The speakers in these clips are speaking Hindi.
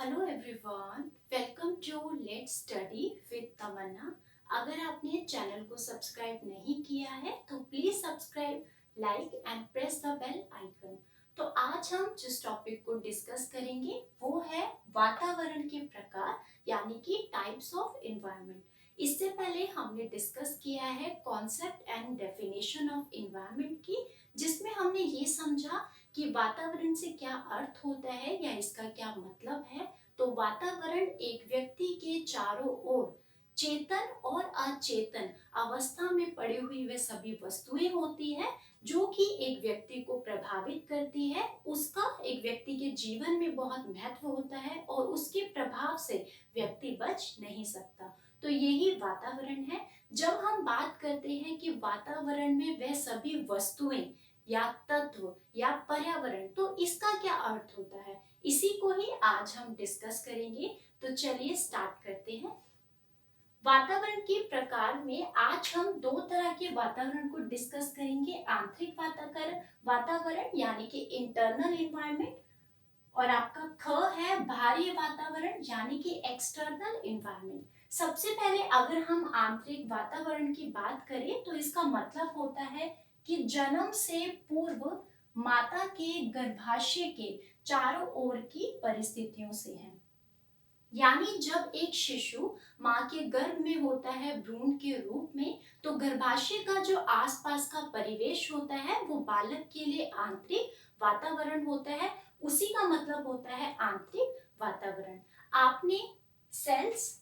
Hello everyone, welcome to let's study with Tamanna. अगर आपने चैनल को सब्सक्राइब नहीं किया है तो please subscribe, like and press the bell icon. तो आज हम जिस टॉपिक को डिस्कस करेंगे वो है वातावरण के प्रकार, यानी कि टाइप्स ऑफ एनवायरनमेंट। इससे पहले हमने डिस्कस किया है concept and definition of environment की, जिसमें हमने ये समझा कि वातावरण से क्या अर्थ होता है या इसका क्या मतलब है। तो वातावरण एक व्यक्ति के चारों ओर चेतन और अचेतन अवस्था में पड़ी हुई वे सभी वस्तुएं होती है जो कि एक व्यक्ति को प्रभावित करती है। उसका एक व्यक्ति के जीवन में बहुत महत्व होता है और उसके प्रभाव से व्यक्ति बच नहीं सकता। तो यही वातावरण है। जब हम बात करते हैं कि वातावरण में वह सभी वस्तुएं या तत्व या पर्यावरण, तो इसका क्या अर्थ होता है, इसी को ही आज हम डिस्कस करेंगे। तो चलिए स्टार्ट करते हैं। वातावरण के प्रकार में आज हम दो तरह के वातावरण को डिस्कस करेंगे। आंतरिक वातावरण यानी कि इंटरनल एनवायरनमेंट, और आपका ख है बाहरी वातावरण यानी कि एक्सटर्नल एनवायरनमेंट। सबसे पहले अगर हम आंतरिक वातावरण की बात करें तो इसका मतलब होता है कि जन्म से पूर्व माता के गर्भाशय के चारों ओर की परिस्थितियों से है। यानी जब एक शिशु माँ के गर्भ में होता है भ्रूण के रूप में, तो गर्भाशय का जो आसपास का परिवेश होता है वो बालक के लिए आंतरिक वातावरण होता है। उसी का मतलब होता है आंतरिक वातावरण। आपने सेल्स,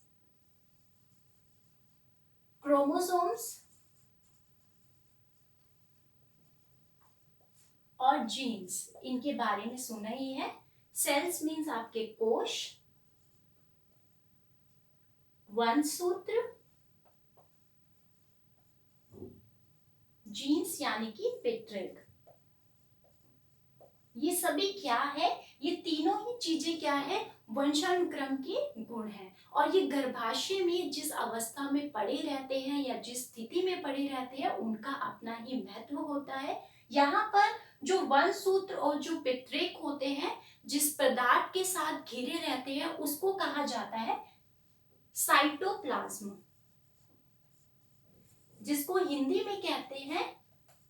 क्रोमोसोम्स और जीन्स, इनके बारे में सुना ही है। सेल्स मीन्स आपके कोश, वनसूत्र, जीन्स यानी कि पितृक। ये सभी क्या है? ये तीनों ही चीजें क्या है? वंशानुक्रम के गुण हैं। और ये गर्भाशय में जिस अवस्था में पड़े रहते हैं या जिस स्थिति में पड़े रहते हैं उनका अपना ही महत्व होता है। यहाँ पर जो वनसूत्र और जो पितृक होते हैं, जिस पदार्थ के साथ घिरे रहते हैं, उसको कहा जाता है साइटोप्लाज्म, जिसको हिंदी में कहते हैं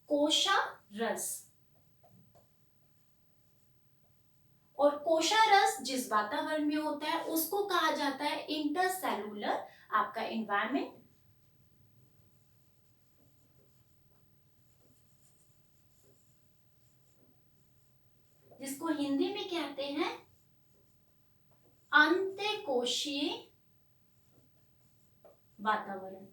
कोशारस। और कोशारस जिस वातावरण में होता है उसको कहा जाता है इंटरसेलुलर आपका एनवायरनमेंट। जिसको हिंदी में कहते हैं अंतःकोशीय वातावरण।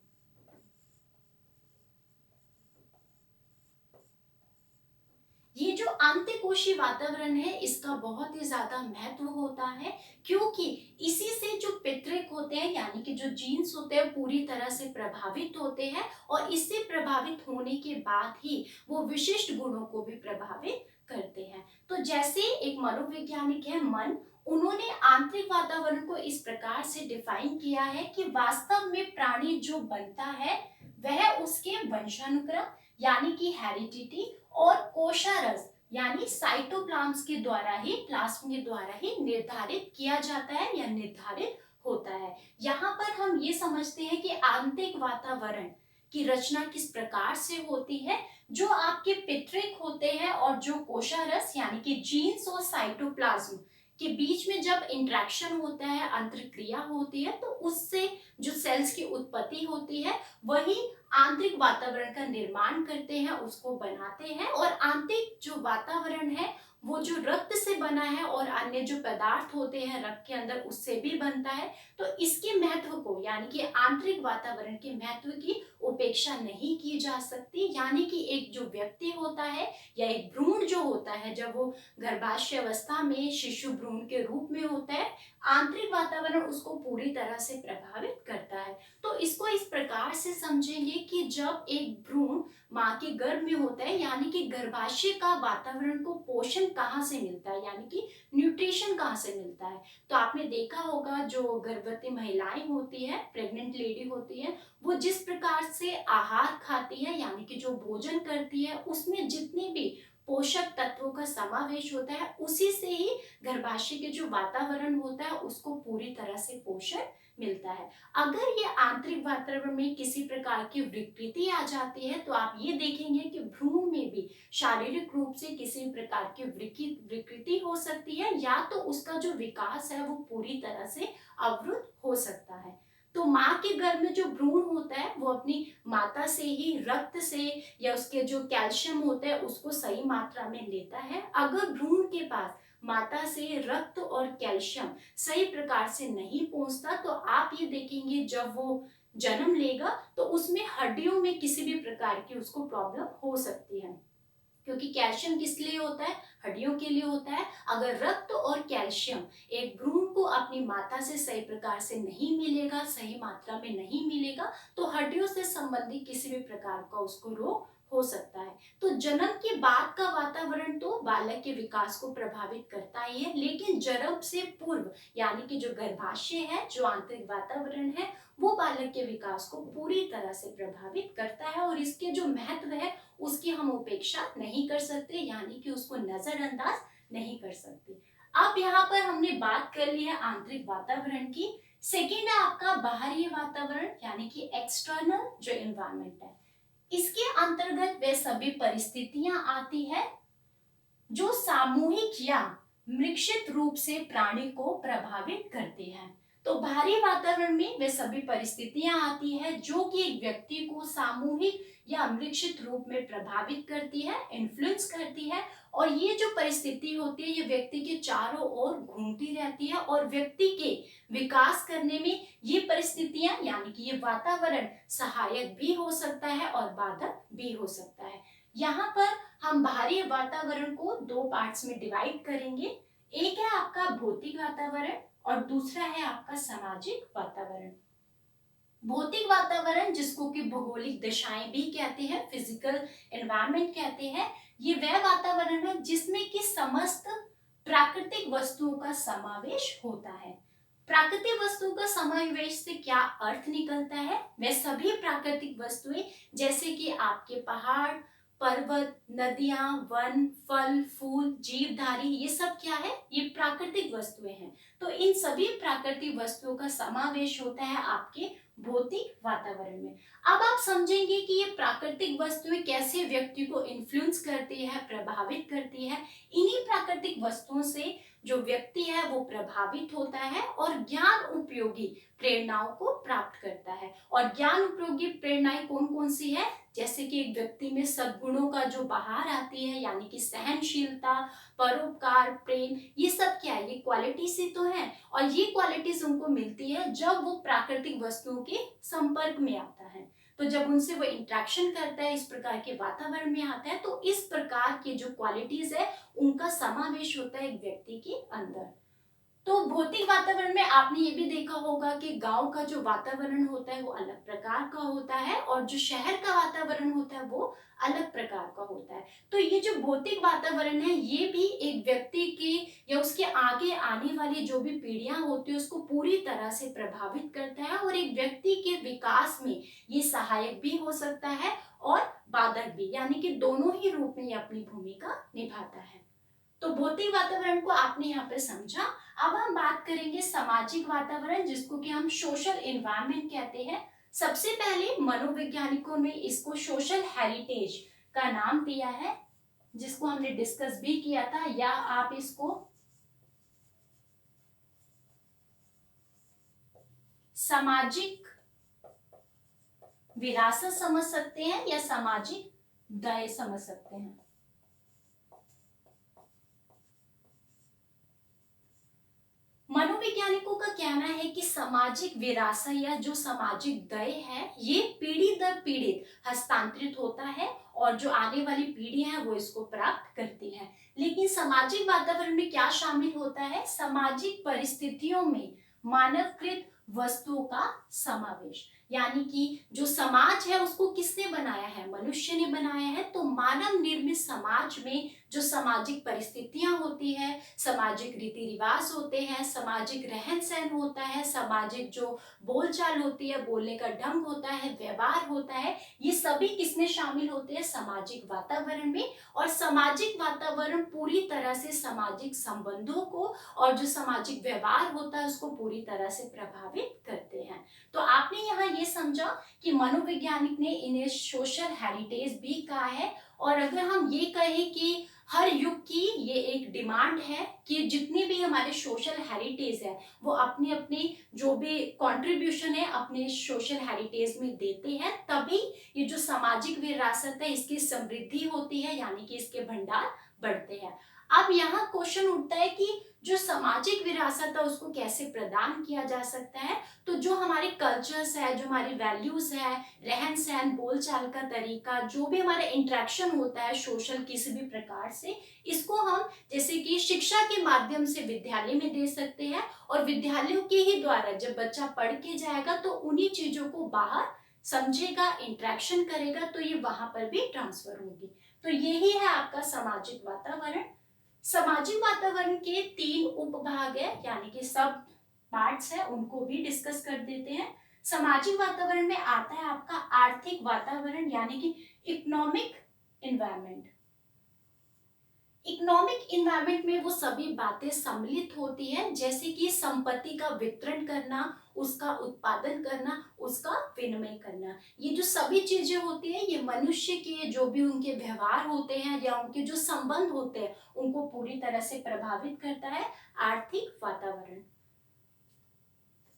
ये जो अंतःकोशीय वातावरण है इसका बहुत ही ज्यादा महत्व होता है, क्योंकि इसी से जो पितृक होते हैं यानी कि जो जीन्स होते हैं पूरी तरह से प्रभावित होते हैं, और इससे प्रभावित होने के बाद ही वो विशिष्ट गुणों को भी प्रभावित करते हैं। तो जैसे एक मनोवैज्ञानिक है मन, उन्होंने आंतरिक वातावरण को इस प्रकार से डिफाइन किया है कि वास्तव में प्राणी जो बनता है वह उसके वंशानुक्रम यानी कि हेरिडिटी और कोशारस यानी साइटोप्लाज्म के द्वारा ही, प्लाज्म के द्वारा ही निर्धारित किया जाता है या निर्धारित होता है। यहाँ पर हम ये समझते हैं कि आंतरिक वातावरण की रचना किस प्रकार से होती है। जो आपके पितृक होते हैं और जो कोशारस यानी कि जीन्स और साइटोप्लाज्म के बीच में जब इंटरेक्शन होता है, अंतरक्रिया होती है, तो उससे जो सेल्स की उत्पत्ति होती है वही आंतरिक वातावरण का निर्माण करते हैं, उसको बनाते हैं। और आंतरिक जो वातावरण है वो जो रक्त से बना है और अन्य जो पदार्थ होते हैं रक्त के अंदर उससे भी बनता है। तो इसके महत्व को यानी कि आंतरिक वातावरण के महत्व की उपेक्षा नहीं की जा सकती। यानी कि एक जो व्यक्ति होता है या एक भ्रूण जो होता है, जब वो गर्भाशय अवस्था में शिशु भ्रूण के रूप में होता है, आंतरिक वातावरण उसको पूरी तरह से प्रभावित करता है। तो इसको इस प्रकार से समझेंगे कि जब एक भ्रूण माँ के गर्भ में होता है यानी कि गर्भाशय का वातावरण को पोषण कहाँ से मिलता है, यानी कि न्यूट्रिशन कहाँ से मिलता है। तो आपने देखा होगा जो गर्भवती महिलाएं होती है, प्रेग्नेंट लेडी होती है, वो जिस प्रकार से आहार खाती है यानी कि जो भोजन करती है उसमें जितनी भी पोषक तत्वों का समावेश होता है, उसी से ही गर्भाशय के जो वातावरण होता है उसको पूरी तरह से पोषण मिलता है। अगर ये आंतरिक वातावरण में किसी प्रकार की विकृति आ जाती है तो आप ये देखेंगे कि भ्रूण में भी शारीरिक रूप से किसी भी प्रकार की विकृति हो सकती है, या तो उसका जो विकास है वो पूरी तरह से अवरुद्ध हो सकता है। तो माँ के गर्भ में जो भ्रूण होता है वो अपनी माता से ही रक्त से या उसके जो कैल्शियम होता है उसको सही मात्रा में लेता है। अगर भ्रूण के पास माता से रक्त और कैल्शियम सही प्रकार से नहीं पहुंचता तो आप ये देखेंगे जब वो जन्म लेगा तो उसमें हड्डियों में किसी भी प्रकार की उसको प्रॉब्लम हो सकती है, क्योंकि कैल्शियम किस लिए होता है, हड्डियों के लिए होता है। अगर रक्त और कैल्शियम एक भ्रूण को अपनी माता से सही प्रकार से नहीं मिलेगा, सही मात्रा में नहीं मिलेगा, तो हड्डियों से संबंधित किसी भी प्रकार का उसको रोग हो सकता है। तो जन्म के बाद का वातावरण तो बालक के विकास को प्रभावित करता ही है, लेकिन जन्म से पूर्व यानी कि जो गर्भाशय है, जो आंतरिक वातावरण है, वो बालक के विकास को पूरी तरह से प्रभावित करता है और इसके जो महत्व है उसकी हम उपेक्षा नहीं कर सकते, यानी कि उसको नजरअंदाज नहीं कर सकते। अब यहाँ पर हमने बात कर ली है आंतरिक वातावरण की। सेकेंड है आपका बाहरी वातावरण यानी कि एक्सटर्नल जो एनवायरनमेंट है। इसके अंतर्गत वे सभी परिस्थितियां आती है जो सामूहिक या मिश्रित रूप से प्राणी को प्रभावित करती है। तो बाहरी वातावरण में वे सभी परिस्थितियां आती है जो कि एक व्यक्ति को सामूहिक या मिश्रित रूप में प्रभावित करती है, इन्फ्लुएंस करती है। और ये जो परिस्थिति होती है ये व्यक्ति के चारों ओर घूमती रहती है और व्यक्ति के विकास करने में ये परिस्थितियां यानी कि ये वातावरण सहायक भी हो सकता है और बाधक भी हो सकता है। यहाँ पर हम बाहरी वातावरण को दो पार्ट्स में डिवाइड करेंगे। एक है आपका भौतिक वातावरण और दूसरा है आपका सामाजिक वातावरण। भौतिक वातावरण जिसको कि भौगोलिक दशाएं भी कहते हैं, फिजिकल एनवायरनमेंट कहते हैं, ये वह वातावरण है जिसमें कि समस्त प्राकृतिक वस्तुओं का समावेश होता है। प्राकृतिक वस्तुओं का समावेश से क्या अर्थ निकलता है, वे सभी प्राकृतिक वस्तुएं जैसे कि आपके पहाड़, पर्वत, नदियां, वन, फल, फूल, जीवधारी, ये सब क्या है, ये प्राकृतिक वस्तुएं हैं। तो इन सभी प्राकृतिक वस्तुओं का समावेश होता है आपके भौतिक वातावरण में। अब आप समझेंगे कि ये प्राकृतिक वस्तुएं कैसे व्यक्ति को इन्फ्लुएंस करती है, प्रभावित करती है। इन्हीं प्राकृतिक वस्तुओं से जो व्यक्ति है वो प्रभावित होता है और ज्ञान उपयोगी प्रेरणाओं को प्राप्त करता है। और ज्ञान उपयोगी प्रेरणाएं कौन कौन सी है, जैसे कि एक व्यक्ति में सद्गुणों का जो बहार आती है यानी कि सहनशीलता, परोपकार, प्रेम, ये सब क्या है, ये क्वालिटीज ही तो है। और ये क्वालिटीज उनको मिलती है जब वो प्राकृतिक वस्तुओं के संपर्क में आता है। तो जब उनसे वो इंटरेक्शन करता है, इस प्रकार के वातावरण में आता है, तो इस प्रकार की जो क्वालिटीज है उनका समावेश होता है एक व्यक्ति के अंदर। तो भौतिक वातावरण में आपने ये भी देखा होगा कि गांव का जो वातावरण होता है वो अलग प्रकार का होता है और जो शहर का वातावरण होता है वो अलग प्रकार का होता है। तो ये जो भौतिक वातावरण है ये भी एक व्यक्ति की या उसके आगे आने वाली जो भी पीढ़ियां होती है उसको पूरी तरह से प्रभावित करता है और एक व्यक्ति के विकास में ये सहायक भी हो सकता है और बाधक भी, यानी कि दोनों ही रूप में ये अपनी भूमिका निभाता है। तो भौतिक वातावरण को आपने यहाँ पे समझा। अब हम बात करेंगे सामाजिक वातावरण जिसको कि हम सोशल एनवायरनमेंट कहते हैं। सबसे पहले मनोवैज्ञानिकों ने इसको सोशल हेरिटेज का नाम दिया है, जिसको हमने डिस्कस भी किया था, या आप इसको सामाजिक विरासत समझ सकते हैं या सामाजिक दाय समझ सकते हैं। मनोवैज्ञानिकों का कहना है कि सामाजिक विरासत या जो सामाजिक दय है ये पीढ़ी दर पीढ़ी हस्तांतरित होता है और जो आने वाली पीढ़ी है वो इसको प्राप्त करती है। लेकिन सामाजिक वातावरण में क्या शामिल होता है, सामाजिक परिस्थितियों में मानवकृत वस्तुओं का समावेश। यानी कि जो समाज है उसको किसने बनाया है, मनुष्य ने बनाया है। तो मानव निर्मित समाज में जो सामाजिक परिस्थितियां होती है, सामाजिक रीति रिवाज होते हैं, सामाजिक रहन सहन होता है, सामाजिक जो बोलचाल होती है, बोलने का ढंग होता है, व्यवहार होता है, ये सभी किसमें शामिल होते हैं, सामाजिक वातावरण में। और सामाजिक वातावरण पूरी तरह से सामाजिक संबंधों को और जो सामाजिक व्यवहार होता है उसको पूरी तरह से प्रभावित करते हैं। तो आपने यहाँ ये समझा कि मनोवैज्ञानिक ने इन्हें सोशल हेरिटेज भी कहा है। और अगर हम ये कहें कि हर युग की ये एक डिमांड है कि जितनी भी हमारे सोशल हेरिटेज है वो अपने अपने जो भी कंट्रीब्यूशन है अपने सोशल हेरिटेज में देते हैं, तभी ये जो सामाजिक विरासत है इसकी समृद्धि होती है, यानी कि इसके भंडार बढ़ते हैं। अब यहाँ क्वेश्चन उठता है कि जो सामाजिक विरासत है उसको कैसे प्रदान किया जा सकता है। तो जो हमारे कल्चर्स है, जो हमारी वैल्यूज है, रहन सहन, बोलचाल का तरीका, जो भी हमारा इंटरेक्शन होता है सोशल किसी भी प्रकार से, इसको हम जैसे कि शिक्षा के माध्यम से विद्यालय में दे सकते हैं। और विद्यालयों के ही द्वारा जब बच्चा पढ़ के जाएगा तो उन्हीं चीजों को बाहर समझेगा, इंटरेक्शन करेगा, तो ये वहां पर भी ट्रांसफर होगी। तो यही है आपका सामाजिक वातावरण। सामाजिक वातावरण के 3 उपभाग है, यानी कि सब पार्ट्स है, उनको भी डिस्कस कर देते हैं। सामाजिक वातावरण में आता है आपका आर्थिक वातावरण, यानी कि इकोनॉमिक इन्वायरमेंट। इकोनॉमिक इन्वायरमेंट में वो सभी बातें सम्मिलित होती है, जैसे कि संपत्ति का वितरण करना, उसका उत्पादन करना, उसका विनिमय करना। ये जो सभी चीजें होती है ये मनुष्य के जो भी उनके व्यवहार होते हैं या उनके जो संबंध होते हैं उनको पूरी तरह से प्रभावित करता है आर्थिक वातावरण।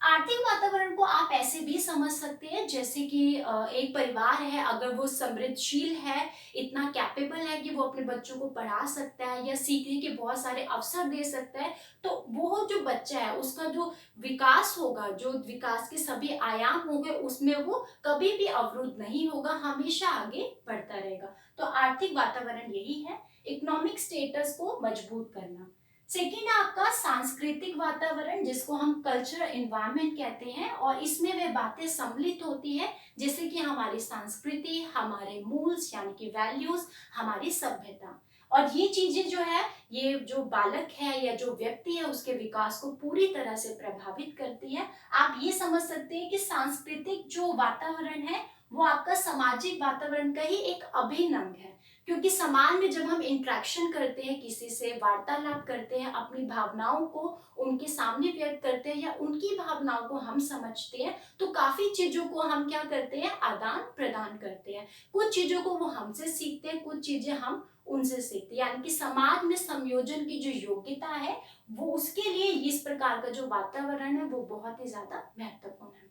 आर्थिक वातावरण को आप ऐसे भी समझ सकते हैं जैसे कि एक परिवार है, अगर वो समृद्धशील है, इतना कैपेबल है कि वो अपने बच्चों को पढ़ा सकता है या सीखने के बहुत सारे अवसर दे सकता है, तो वो जो बच्चा है उसका जो विकास होगा, जो विकास के सभी आयाम होंगे उसमें वो कभी भी अवरुद्ध नहीं होगा, हमेशा आगे बढ़ता रहेगा। तो आर्थिक वातावरण यही है, इकोनॉमिक स्टेटस को मजबूत करना। सेकेंड है आपका सांस्कृतिक वातावरण, जिसको हम कल्चरल एनवायरनमेंट कहते हैं, और इसमें वे बातें सम्मिलित होती है जैसे कि हमारी संस्कृति, हमारे मूल्स यानी कि वैल्यूज, हमारी सभ्यता। और ये चीजें जो है ये जो बालक है या जो व्यक्ति है उसके विकास को पूरी तरह से प्रभावित करती है। आप ये समझ सकते हैं कि सांस्कृतिक जो वातावरण है वो आपका सामाजिक वातावरण का ही एक अभिन्न अंग है, क्योंकि समाज में जब हम इंटरेक्शन करते हैं, किसी से वार्तालाप करते हैं, अपनी भावनाओं को उनके सामने व्यक्त करते हैं या उनकी भावनाओं को हम समझते हैं, तो काफी चीजों को हम क्या करते हैं, आदान प्रदान करते हैं। कुछ चीजों को वो हमसे सीखते हैं, कुछ चीजें हम उनसे सीखते हैं, यानी कि समाज में समयोजन की जो योग्यता है वो उसके लिए इस प्रकार का जो वातावरण है वो बहुत ही ज्यादा महत्वपूर्ण है।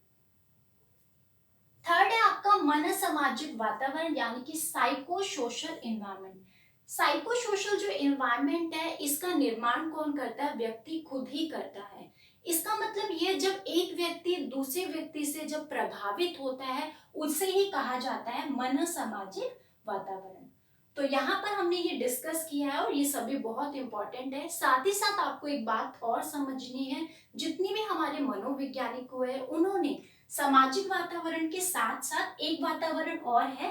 थर्ड है आपका मन सामाजिक वातावरण, यानी कि psycho social environment. Psycho social जो एनवायरनमेंट है इसका निर्माण कौन करता है, व्यक्ति खुद ही करता है। इसका मतलब ये जब एक व्यक्ति दूसरे व्यक्ति से जब प्रभावित होता है उसे ही कहा जाता है मन सामाजिक वातावरण। तो यहाँ पर हमने ये डिस्कस किया है और ये सभी बहुत इंपॉर्टेंट है। साथ ही साथ आपको एक बात और समझनी है, जितनी भी हमारे मनोवैज्ञानिक हुए उन्होंने सामाजिक वातावरण के साथ साथ एक वातावरण और है,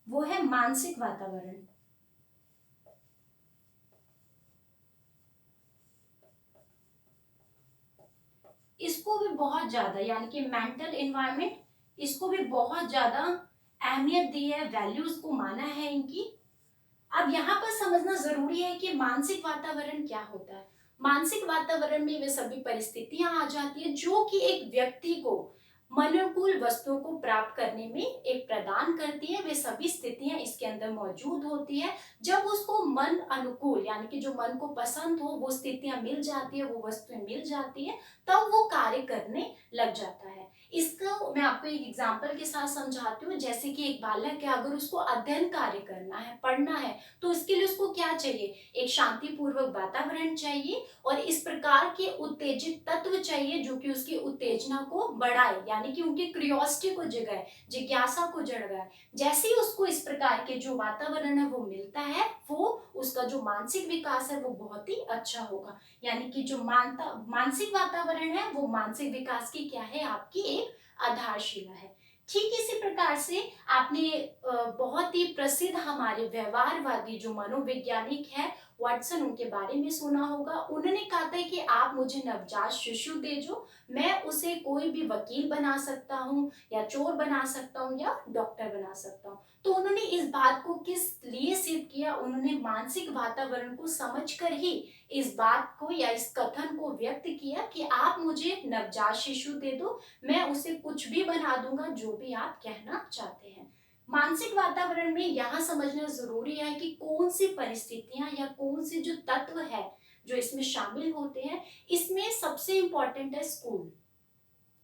वो है मानसिक वातावरण। इसको भी बहुत ज्यादा, यानी कि मेंटल एनवायरनमेंट, इसको भी बहुत ज्यादा अहमियत दी है, वैल्यूज को माना है इनकी। अब यहाँ पर समझना जरूरी है कि मानसिक वातावरण क्या होता है। मानसिक वातावरण में वे सभी परिस्थितियां आ जाती है जो कि एक व्यक्ति को मनोकूल वस्तुओं को प्राप्त करने में एक प्रदान करती है। वे सभी स्थितियां इसके अंदर मौजूद होती है। जब उसको मन अनुकूल, यानी कि जो मन को पसंद हो वो स्थितियां मिल जाती है, वो वस्तुएं मिल जाती है, तब वो कार्य करने लग जाता है। इसको मैं आपको एक एग्जांपल के साथ समझाती हूँ। जैसे कि एक बालक है, अगर उसको अध्ययन कार्य करना है, पढ़ना है, तो इसके लिए उसको क्या चाहिए, एक शांतिपूर्वक वातावरण चाहिए और इस प्रकार के उत्तेजित तत्व चाहिए जो कि उसकी उत्तेजना को बढ़ाए, यानी कि उनकी क्यूरियोसिटी को जगाए, जिज्ञासा को जगाए। जैसे ही उसको इस प्रकार के जो वातावरण है वो मिलता है, वो उसका जो मानसिक विकास है वो बहुत ही अच्छा होगा। यानी कि जो मानसिक वातावरण है वो मानसिक विकास की क्या है, आपकी एक आधारशिला है। ठीक इसी प्रकार से आपने बहुत ही प्रसिद्ध हमारे व्यवहारवादी जो मनोवैज्ञानिक है वाटसन, उनके बारे में सुना होगा। उन्होंने कहा था कि आप मुझे नवजात शिशु दे जो, मैं उसे कोई भी वकील बना सकता हूँ या चोर बना सकता हूँ या डॉक्टर बना सकता हूँ। तो उन्होंने इस बात को किस लिए सिद्ध किया? उन्होंने मानसिक वातावरण को समझकर ही इस बात को या इस कथन को व्यक्त किया कि आप मुझे नवजात शिशु दे दो, मैं उसे कुछ भी बना दूंगा जो भी आप कहना चाहते हैं। मानसिक वातावरण में यहाँ समझना जरूरी है कि कौन सी परिस्थितियां या कौन से जो तत्व है जो इसमें शामिल होते हैं। इसमें सबसे इंपॉर्टेंट है स्कूल।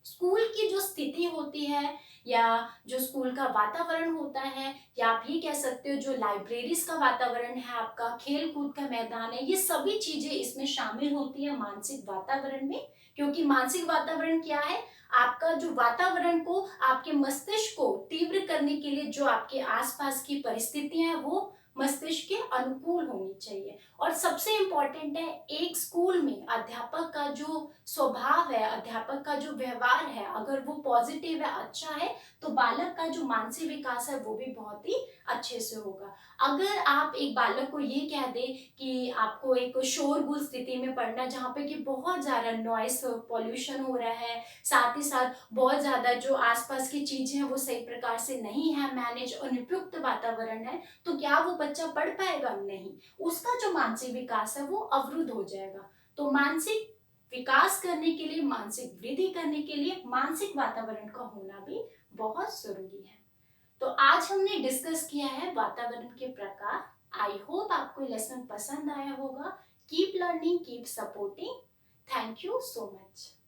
स्कूल की जो स्थिति होती है या जो स्कूल का वातावरण होता है, या आप ये कह सकते हो जो लाइब्रेरीज का वातावरण है, आपका खेल कूद का मैदान है, ये सभी चीजें इसमें शामिल होती है मानसिक वातावरण में। क्योंकि मानसिक वातावरण क्या है? आपका जो वातावरण को, आपके मस्तिष्क को तीव्र करने के लिए जो आपके आसपास की परिस्थितियां हैं वो मस्तिष्क के अनुकूल होनी चाहिए। और सबसे इम्पोर्टेंट है, एक स्कूल में अध्यापक का जो स्वभाव है, अध्यापक का जो व्यवहार है, अगर वो पॉजिटिव है, अच्छा है, तो बालक का जो मानसिक विकास है वो भी बहुत ही अच्छे से होगा। अगर आप एक बालक को ये कह दे कि आपको एक शोरगुल स्थिति में पढ़ना, जहाँ पे कि बहुत ज्यादा नॉइस पॉल्यूशन हो रहा है, साथ ही साथ बहुत ज्यादा जो आसपास की चीजें हैं वो सही प्रकार से नहीं है मैनेज, अनुपयुक्त वातावरण है, तो क्या वो बच्चा पढ़ पाएगा? नहीं, उसका जो मानसिक विकास है वो अवरुद्ध हो जाएगा। तो मानसिक विकास करने के लिए, मानसिक वृद्धि करने के लिए मानसिक वातावरण का होना भी बहुत जरूरी है। तो आज हमने डिस्कस किया है वातावरण के प्रकार। आई होप आपको लेसन पसंद आया होगा। Keep learning, keep supporting. Thank you so much.